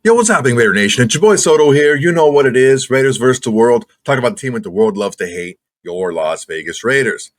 Yo, what's happening, Raider Nation? It's your boy Soto here. You know what it is. Raiders versus the world. Talking about the team that the world loves to hate, your Las Vegas Raiders.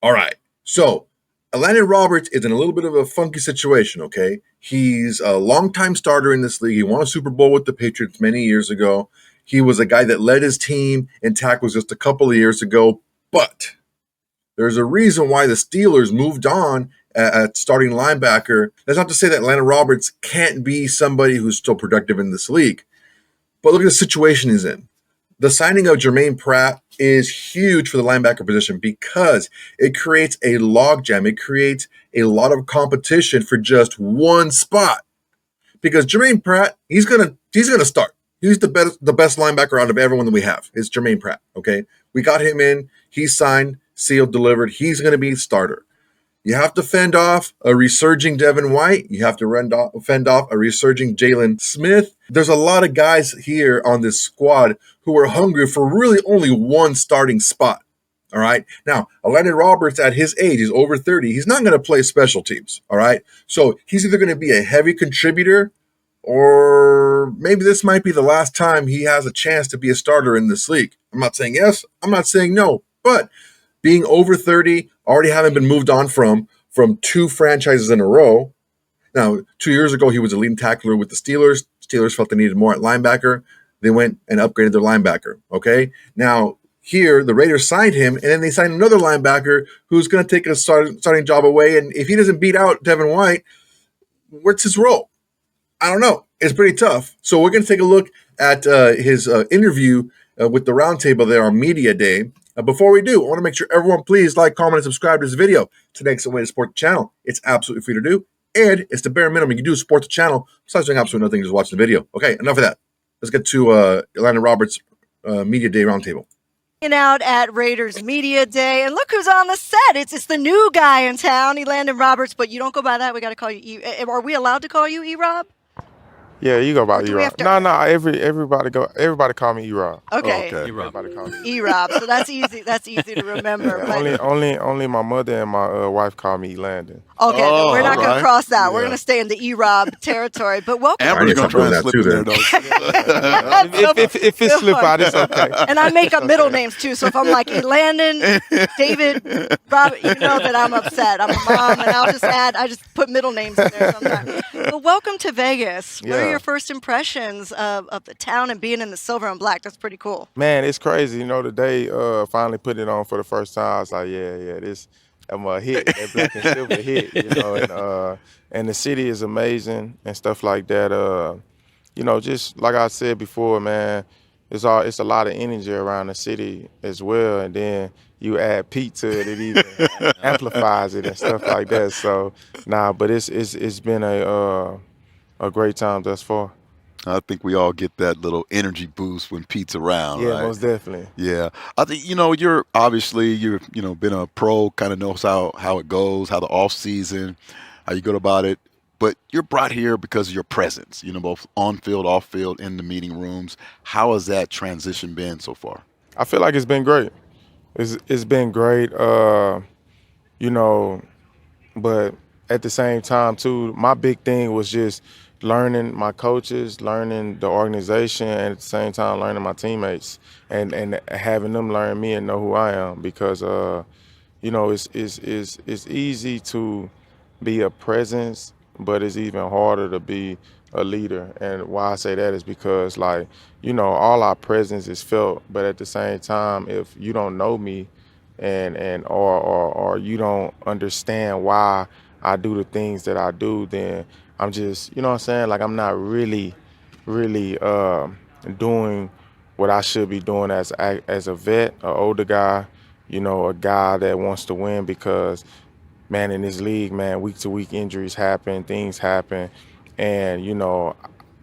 All right. So, Elandon Roberts is in a little bit of a funky situation, okay? He's a longtime starter in this league. He won a Super Bowl with the Patriots many years ago. He was a guy that led his team in tackles just a couple of years ago. But there's a reason why the Steelers moved on at starting linebacker. That's not to say that Elandon Roberts can't be somebody who's still productive in this league. But look at the situation he's in. The signing of Jermaine Pratt is huge for the linebacker position because it creates a logjam. It creates a lot of competition for just one spot. Because Jermaine Pratt, he's gonna start. He's the best linebacker out of everyone that we have. It's Jermaine Pratt. Okay, we got him in. He's signed, sealed, delivered. He's gonna be the starter. You have to fend off a resurging Devin White. You have to fend off a resurging Jalen Smith. There's a lot of guys here on this squad who are hungry for really only one starting spot. All right. Now, Elandon Roberts at his age, he's over 30. He's not going to play special teams. All right. So he's either going to be a heavy contributor or maybe this might be the last time he has a chance to be a starter in this league. I'm not saying yes. I'm not saying no. But being over 30, already having been moved on from two franchises in a row. Now, 2 years ago, he was a leading tackler with the Steelers. Steelers felt they needed more at linebacker. They went and upgraded their linebacker, okay? Now, here, the Raiders signed him, and then they signed another linebacker who's going to take a starting job away. And if he doesn't beat out Devin White, what's his role? I don't know. It's pretty tough. So we're going to take a look at his interview with the roundtable there on Media Day. Before we do, I want to make sure everyone please like, comment, and subscribe to this video. It's an excellent way to support the channel. It's absolutely free to do, and it's the bare minimum you can do to support the channel besides doing absolutely nothing, just watch the video. Okay, enough of that. Let's get to Elandon Roberts' Media Day roundtable. Out at Raiders Media Day, and look who's on the set. It's the new guy in town, Elandon Roberts, but you don't go by that. We got to call you Are we allowed to call you erob? Yeah, you go by erob. No, everybody call me erob. Okay. Oh, okay. Everybody call me erob. So that's easy. That's easy to remember. Yeah, only my mother and my wife call me Elandon. Okay, we're not going to cross that. Yeah. We're going to stay in the erob territory. But welcome. Amber's going to try to slip in there, though. If it slip out, it's okay. And I make up middle names, too. So if I'm like Elandon, David, Robert, you know that I'm upset. I'm a mom, and I just put middle names in there sometimes. But welcome to Vegas. Yeah. What are your first impressions of the town and being in the silver and black? That's pretty cool. Man, it's crazy. You know, today, finally put it on for the first time. I was like, yeah, this... I'm a hit, that black and silver hit, you know, and the city is amazing and stuff like that. You know, just like I said before, man, it's a lot of energy around the city as well, and then you add Pete to it, it even amplifies it and stuff like that. So, but it's been a great time thus far. I think we all get that little energy boost when Pete's around, yeah, right? Most definitely. Yeah. I think, you're been a pro, kind of knows how it goes, how the off season, how you go about it. But you're brought here because of your presence, both on field, off field, in the meeting rooms. How has that transition been so far? I feel like it's been great. It's been great, but at the same time, too, my big thing was just learning my coaches, learning the organization, and at the same time learning my teammates and having them learn me and know who I am, because it's easy to be a presence, but it's even harder to be a leader. And why I say that is because, all our presence is felt, but at the same time, if you don't know me or you don't understand why I do the things that I do, then I'm just, I'm not really doing what I should be doing as a vet, an older guy, a guy that wants to win, because, man, in this league, man, week to week injuries happen, things happen, and,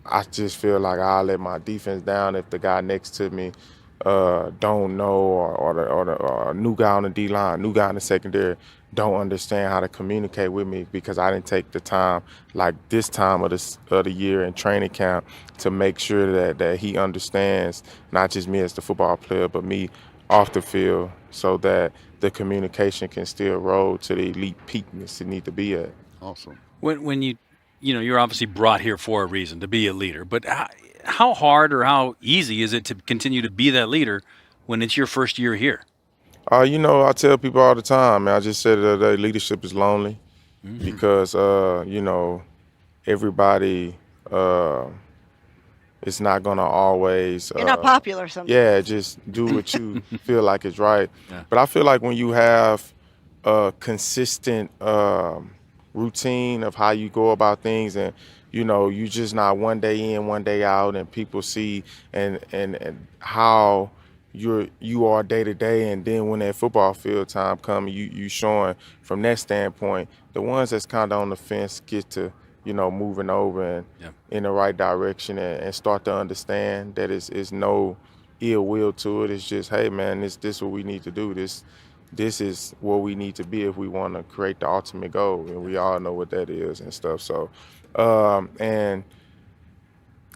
I just feel like I'll let my defense down if the guy next to me don't know, or a new guy on the D-line, new guy in the secondary, don't understand how to communicate with me, because I didn't take the time, like this time of the year in training camp, to make sure that he understands not just me as the football player, but me off the field, so that the communication can still roll to the elite peakness it need to be at. Awesome. When you you're obviously brought here for a reason, to be a leader. But how hard or how easy is it to continue to be that leader when it's your first year here? I tell people all the time, man, I just said it the other day, leadership is lonely because, everybody is not going to always. You're not popular sometimes. Yeah, just do what you feel like is right. Yeah. But I feel like when you have a consistent routine of how you go about things, and you just not one day in, one day out, and people see and how you are day to day, and then when that football field time comes, you showing from that standpoint. The ones that's kind of on the fence get to moving over and Yeah. in the right direction, and start to understand that it's no ill will to it. It's just, hey man, this what we need to do. This is what we need to be if we want to create the ultimate goal, and we all know what that is and stuff. So, and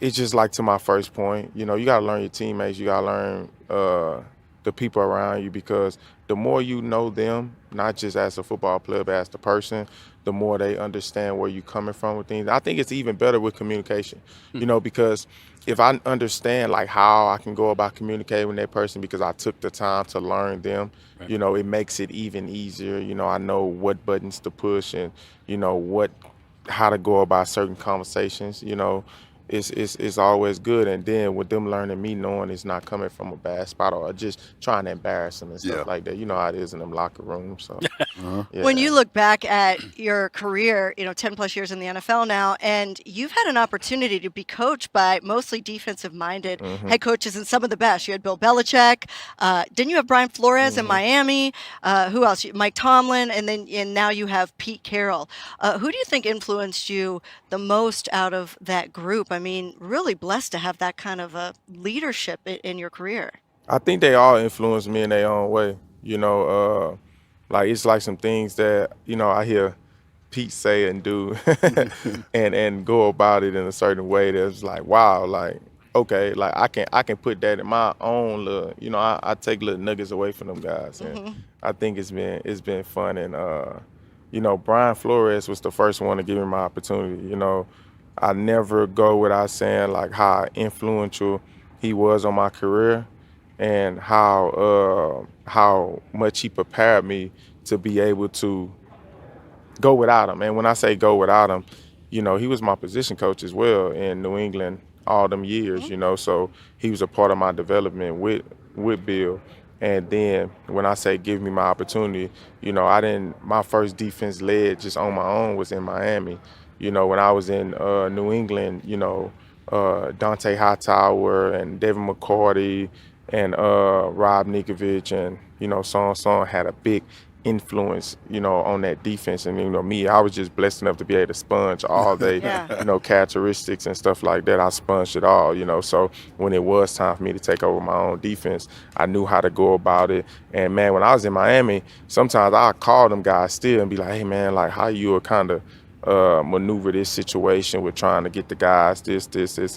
it's just like to my first point, you got to learn your teammates. You got to learn the people around you, because the more you know them, not just as a football player, but as the person, the more they understand where you're coming from with things. I think it's even better with communication, because if I understand like how I can go about communicating with that person because I took the time to learn them, Right. it makes it even easier. I know what buttons to push and, how to go about certain conversations, it's always good. And then with them learning me, knowing it's not coming from a bad spot or just trying to embarrass them and stuff Yeah. like that. You know how it is in them locker rooms. So yeah. When you look back at your career, 10 plus years in the NFL now, and you've had an opportunity to be coached by mostly defensive minded head coaches and some of the best. You had Bill Belichick. Didn't you have Brian Flores in Miami? Who else? Mike Tomlin. And now you have Pete Carroll. Who do you think influenced you the most out of that group? I mean, really blessed to have that kind of a leadership in your career. I think they all influenced me in their own way. Like it's like some things that, I hear Pete say and do and go about it in a certain way that's like, wow, like, okay, like I can put that in my own little, I take little nuggets away from them guys. And I think it's been fun. And Brian Flores was the first one to give me my opportunity. I never go without saying like how influential he was on my career, and how much he prepared me to be able to go without him. And when I say go without him, he was my position coach as well in New England all them years, so he was a part of my development with Bill. And then when I say give me my opportunity, my first defense led just on my own was in Miami. When I was in New England, Dante Hightower and Devin McCourty and Rob Nikovich and, so had a big influence, on that defense. And, me, I was just blessed enough to be able to sponge all day, Yeah. characteristics and stuff like that. I sponged it all, so when it was time for me to take over my own defense, I knew how to go about it. And, man, when I was in Miami, sometimes I'd call them guys still and be like, hey, man, like how you were kind of maneuver this situation with trying to get the guys this,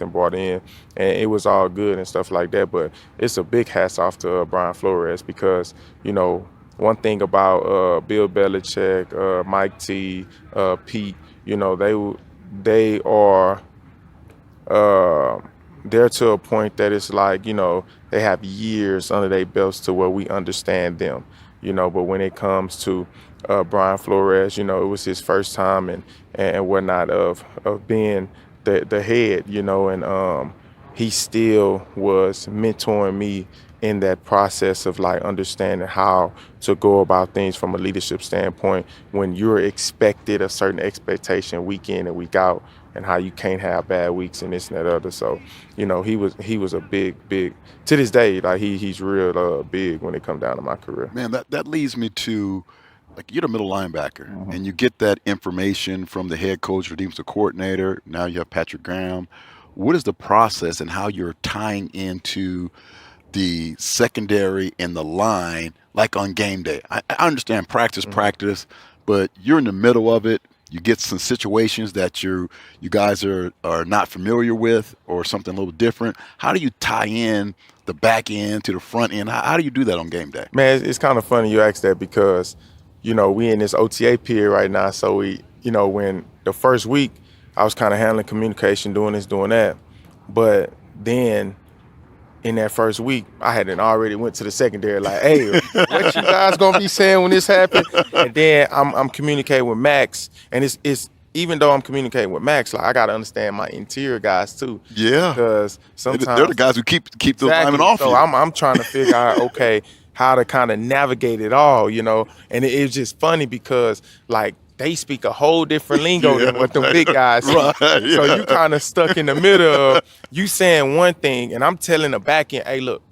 and brought in. And it was all good and stuff like that. But it's a big hats off to Brian Flores because, one thing about Bill Belichick, Mike T, Pete, they are they're to a point that it's like, they have years under their belts to where we understand them, but when it comes to Brian Flores, it was his first time and whatnot of being the head, and he still was mentoring me in that process of like understanding how to go about things from a leadership standpoint when you're expected a certain expectation week in and week out, and how you can't have bad weeks and this and that other. So, he was a big to this day, like he's real big when it comes down to my career. Man, that leads me to, like, you're the middle linebacker, and you get that information from the head coach or defensive coordinator. Now you have Patrick Graham. What is the process and how you're tying into the secondary and the line, like on game day? I understand practice, but you're in the middle of it. You get some situations that you guys are not familiar with, or something a little different. How do you tie in the back end to the front end? How do you do that on game day? Man, it's kind of funny you ask that because, we in this OTA period right now. So we, when the first week, I was kind of handling communication, doing this, doing that. But then in that first week, I hadn't already went to the secondary like, hey, what you guys gonna be saying when this happens? And then I'm communicating with Maxx, and it's even though I'm communicating with Maxx, like I gotta understand my interior guys too. Yeah, because sometimes they're the guys who keep those linemen off so you. I'm trying to figure out okay how to kind of navigate it all, you know. And it's just funny because like they speak a whole different lingo than what the big guys speak. Right, So yeah. you kind of stuck in the middle of you saying one thing, and I'm telling the back end, hey, look,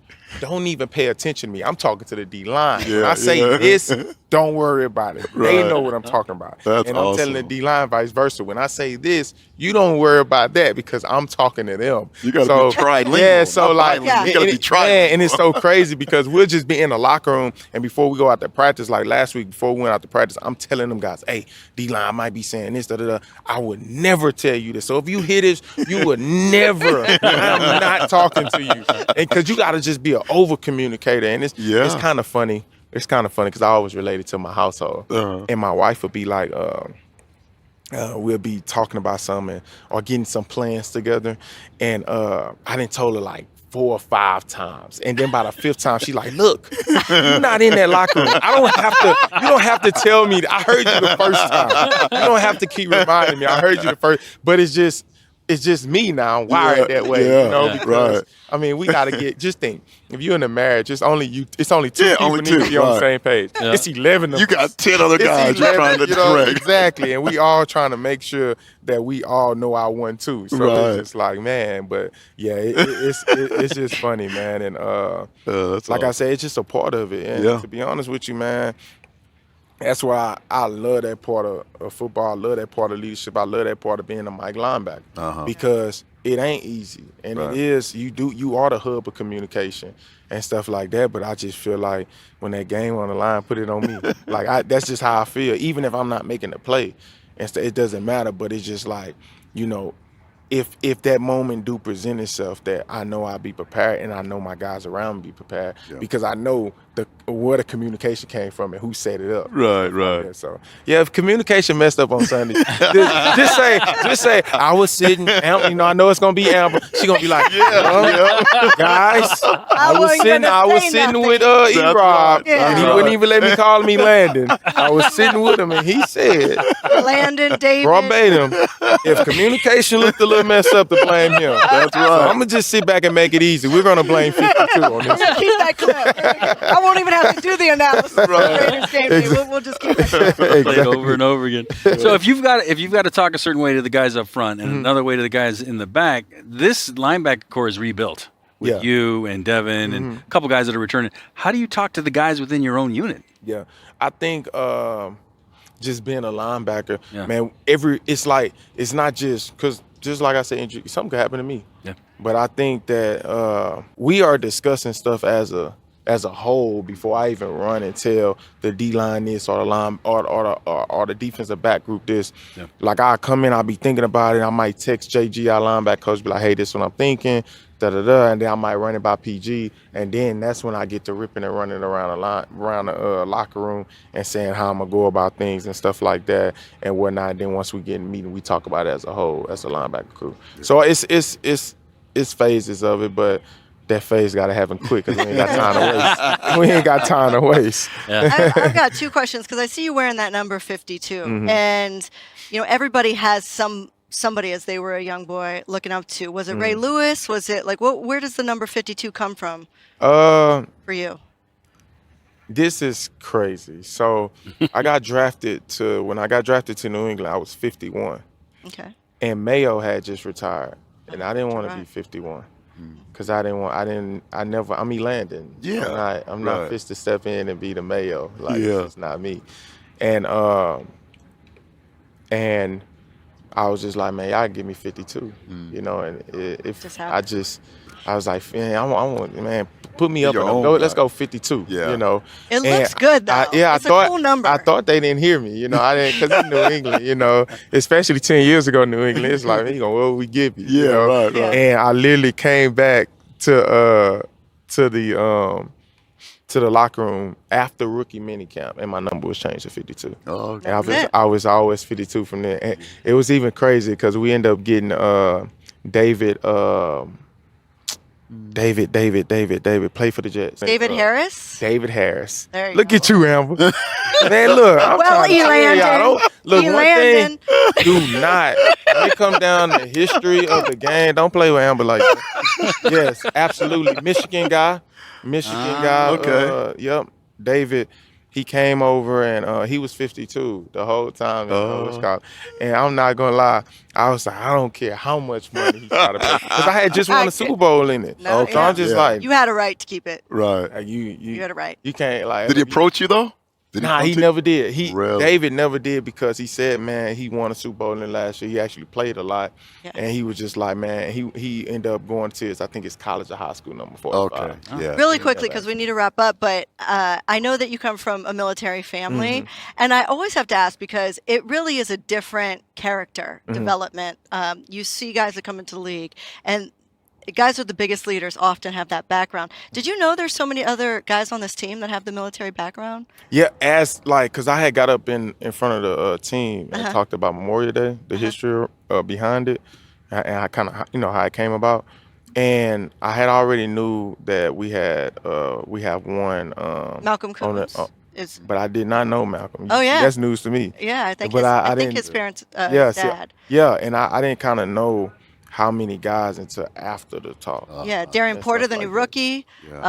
don't even pay attention to me. I'm talking to the D-line. When Yeah, I say yeah. this, don't worry about it. They Right. know what I'm talking about. That's and I'm telling the awesome. D-line vice versa. When I say this, you don't worry about that because I'm talking to them. You gotta be trilingual. Yeah, so not like, bilingual. You gotta be and trilingual. and it's so crazy because we'll just be in the locker room, and before we go out to practice, like last week before we went out to practice, I'm telling them guys, hey, D-line might be saying this, da-da-da. I would never tell you this. So if you hear this, you would never, I'm not talking to you. Because you got to just be an over-communicator, and it's kind of funny. It's kind of funny because I always relate it to my household. And my wife would be like, we'll be talking about something or getting some plans together. And I done told her like 4 or 5 times. And then by the 5th time, she like, look, you're not in that locker room. You don't have to tell me. I heard you the first time. You don't have to keep reminding me. I heard you the first. But it's just me now, wired that way, you know, because I mean, we gotta just think, if you're in a marriage, it's only 2 people need to be on the same page. Yeah. It's 11 of You got 10 other It's guys you're 11, trying to you know, direct. Exactly, and we all trying to make sure that we all know our 1 too. So Right. it's just like, man, but yeah, it's just funny, man, and That's like I awesome. said, it's just a part of it. And Yeah. to be honest with you, man, that's why I love that part of football. I love that part of leadership. I love that part of being a Mike linebacker because it ain't easy, and Right. it is. You are the hub of communication and stuff like that. But I just feel like when that game on the line, put it on me. Like that's just how I feel. Even if I'm not making the play, it doesn't matter. But it's just like, you know, if that moment do present itself, that I know I'll be prepared, and I know my guys around me be prepared because I know where the communication came from and who set it up. Right, right. Yeah, so yeah, if communication messed up on Sunday, just say I was sitting. You know, I know it's gonna be Amber. She gonna be like, guys, I was sitting with erob, right. and he That's wouldn't even let me call me Landon. I was sitting with him, and he said, Landon, David. verbatim, if communication looked a little messed up, to blame him. That's So right. I'm gonna just sit back and make it easy. We're gonna blame 52 on We're this. gonna keep that clip. I won't even have to do the analysis. Right. Raiders game day. We'll just keep it. Play it over and over again. So if you've got to talk a certain way to the guys up front and another way to the guys in the back, this linebacker core is rebuilt with you and Devin and a couple guys that are returning. How do you talk to the guys within your own unit? Yeah, I think just being a linebacker, Yeah. man. It's not just because just like I said, injury, something could happen to me. Yeah. But I think that we are discussing stuff as a whole before I even run and tell the D line this or the line or the defensive back group this. Yeah. Like I come in, I'll be thinking about it. I might text JG, our linebacker coach, be like, "Hey, this is what I'm thinking." And then I might run it by PG, and then that's when I get to ripping and running around the locker room and saying how I'm gonna go about things and stuff like that and whatnot. And then once we get in the meeting, we talk about it as a whole, as a linebacker crew. So it's phases of it, but that phase got to happen quick because we ain't got time to waste. We ain't got time to waste. I've got 2 questions because I see you wearing that number 52, and you know everybody has somebody as they were a young boy looking up to. Was it Ray Lewis? Was it like where does the number 52 come from for you? This is crazy. So when I got drafted to New England, I was 51, Okay. and Mayo had just retired, and I didn't want to be Right. 51 because I'm Elandon. Yeah, I'm not right. fit to step in and be the Mayo. Like Yeah. it's not me, and I was just like, man, y'all give me 52, you know, and if Just I happened. was like, man, I want, man, put me up Your and own let's guy. go 52, Yeah. you know. It And looks good though. I It's a thought cool number. I thought they didn't hear me, you know. I didn't because in New England, you know, especially 10 years ago, New England, it's like, man, what would we give you? Yeah, you know? right. Yeah. And I literally came back to the to the locker room after rookie minicamp, and my number was changed to 52. Oh, And okay. I was always 52 from there. And it was even crazy because we ended up getting David play for the Jets. David Harris? David Harris. There you Look go. at you, Amber. Man, look. I'm Well, trying to tell Elandon. y'all, look, one Elandon. thing, do not, when it come down to history of the game, don't play with Amber like that. Yes, absolutely. Michigan guy. Okay. Yep. David, he came over and he was 52 the whole time. And I'm not going to lie. I was like, I don't care how much money he tried to pay. Because I had just won a Super Bowl in it. No, So I'm just like, you had a right to keep it. Right. You had a right. You can't like. Did he approach you though? Nah, he never did. Really? David never did because he said, man, he won a Super Bowl in it last year. He actually played a lot. Yeah. And he was just like, man, he ended up going to his, I think it's college or high school number 4 Okay. Yeah. Really quickly, because we need to wrap up, but I know that you come from a military family, and I always have to ask because it really is a different character development. You see guys that come into the league, and guys with the biggest leaders often have that background. Did you know there's so many other guys on this team that have the military background? Yeah, because I had got up in front of the team and talked about Memorial Day, the history behind it, and I kind of, how it came about. And I had already knew that we have one. Malcolm Combs. But I did not know Malcolm. Oh, yeah. That's news to me. Yeah, I think, I think didn't, his parents, yeah, his dad. And I didn't kind of know how many guys until after the talk. Darian Porter, the new rookie,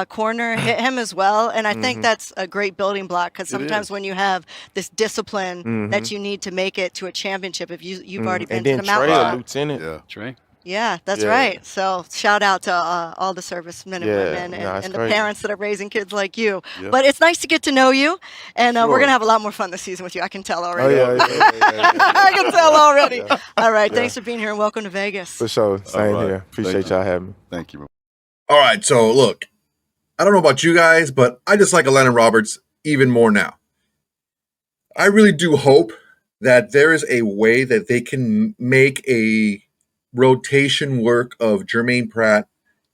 corner, hit him as well. And I think that's a great building block because sometimes when you have this discipline that you need to make it to a championship, if you've already been to the mountain. And then Trey, a lieutenant. Yeah. Trey. Yeah, that's right. So shout out to all the servicemen and women and the parents that are raising kids like you. Yeah. But it's nice to get to know you, and we're going to have a lot more fun this season with you. I can tell already. I can tell already. All right, thanks for being here, and welcome to Vegas. For sure. Same here. Appreciate y'all having me. Thank you. All right, so look, I don't know about you guys, but I just like Elandon Roberts even more now. I really do hope that there is a way that they can make a rotation work of Jermaine Pratt,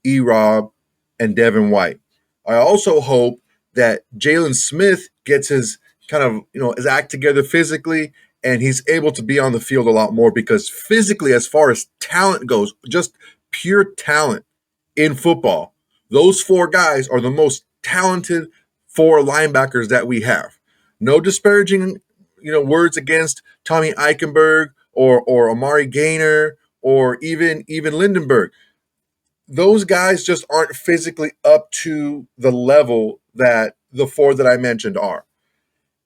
Erob, and Devin White. I also hope that Jalen Smith gets his his act together physically, and he's able to be on the field a lot more because physically, as far as talent goes, just pure talent in football, those 4 guys are the most talented 4 linebackers that we have. No disparaging, words against Tommy Eichenberg or Amari Gaynor or even Lindenberg. Those guys just aren't physically up to the level that the 4 that I mentioned are.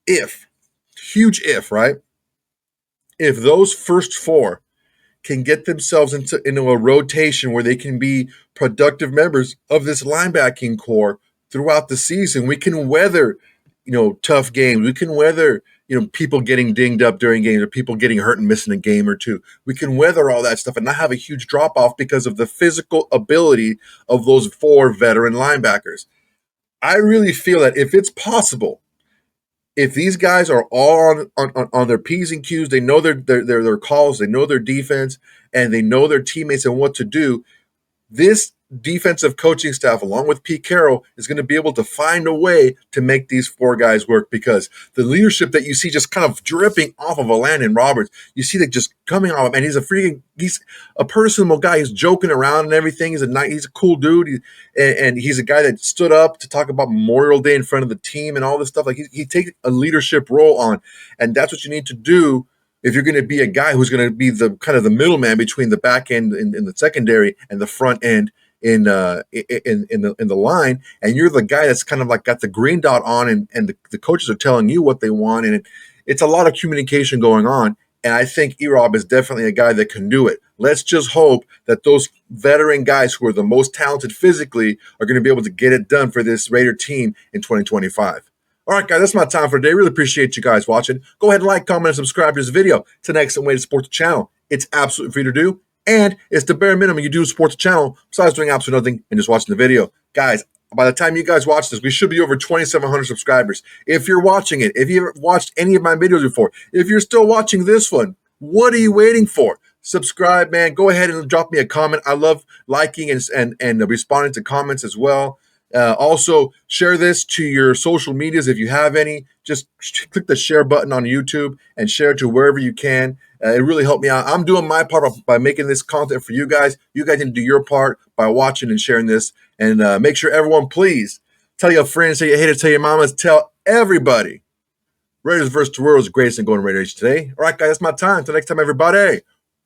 Huge if, right? If those first 4 can get themselves into a rotation where they can be productive members of this linebacking core throughout the season, we can weather, tough games. We can weather, people getting dinged up during games or people getting hurt and missing a game or 2. We can weather all that stuff and not have a huge drop-off because of the physical ability of those 4 veteran linebackers. I really feel that if it's possible, if these guys are all on their P's and Q's, they know their calls, they know their defense, and they know their teammates and what to do, this defensive coaching staff, along with Pete Carroll, is going to be able to find a way to make these 4 guys work because the leadership that you see just kind of dripping off of Elandon Roberts, you see that just coming off, and he's a personable guy. He's joking around and everything. He's a cool dude, and he's a guy that stood up to talk about Memorial Day in front of the team and all this stuff. Like he takes a leadership role on, and that's what you need to do if you're going to be a guy who's going to be the kind of the middleman between the back end in the secondary and the front end in the line, and you're the guy that's kind of like got the green dot on, and the coaches are telling you what they want, and it's a lot of communication going on. And I think Erob is definitely a guy that can do it. Let's just hope that those veteran guys who are the most talented physically are going to be able to get it done for this Raider team in 2025. All right, guys, that's my time for today. Really appreciate you guys watching. Go ahead and like, comment, and subscribe to this video. It's an excellent way to support the channel. It's absolutely free to do, and it's the bare minimum you do to support the channel besides doing absolutely nothing and just watching the video. Guys, by the time you guys watch this, we should be over 2,700 subscribers. If you're watching it, if you haven't watched any of my videos before, if you're still watching this one, what are you waiting for? Subscribe, man. Go ahead and drop me a comment. I love liking and responding to comments as well. Also, share this to your social medias if you have any. Just click the share button on YouTube and share it to wherever you can. It really helped me out. I'm doing my part by making this content for you guys. You guys need to do your part by watching and sharing this. And make sure everyone, please, tell your friends, tell your haters, tell your mamas, tell everybody. Raiders versus the world is the greatest thing going to Raider Nation today. All right, guys, that's my time. Till next time, everybody.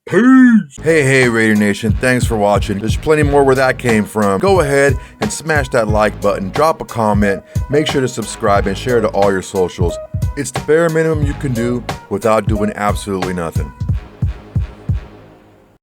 Peace. Hey, Raider Nation. Thanks for watching. There's plenty more where that came from. Go ahead and smash that like button. Drop a comment. Make sure to subscribe and share to all your socials. It's the bare minimum you can do without doing absolutely nothing.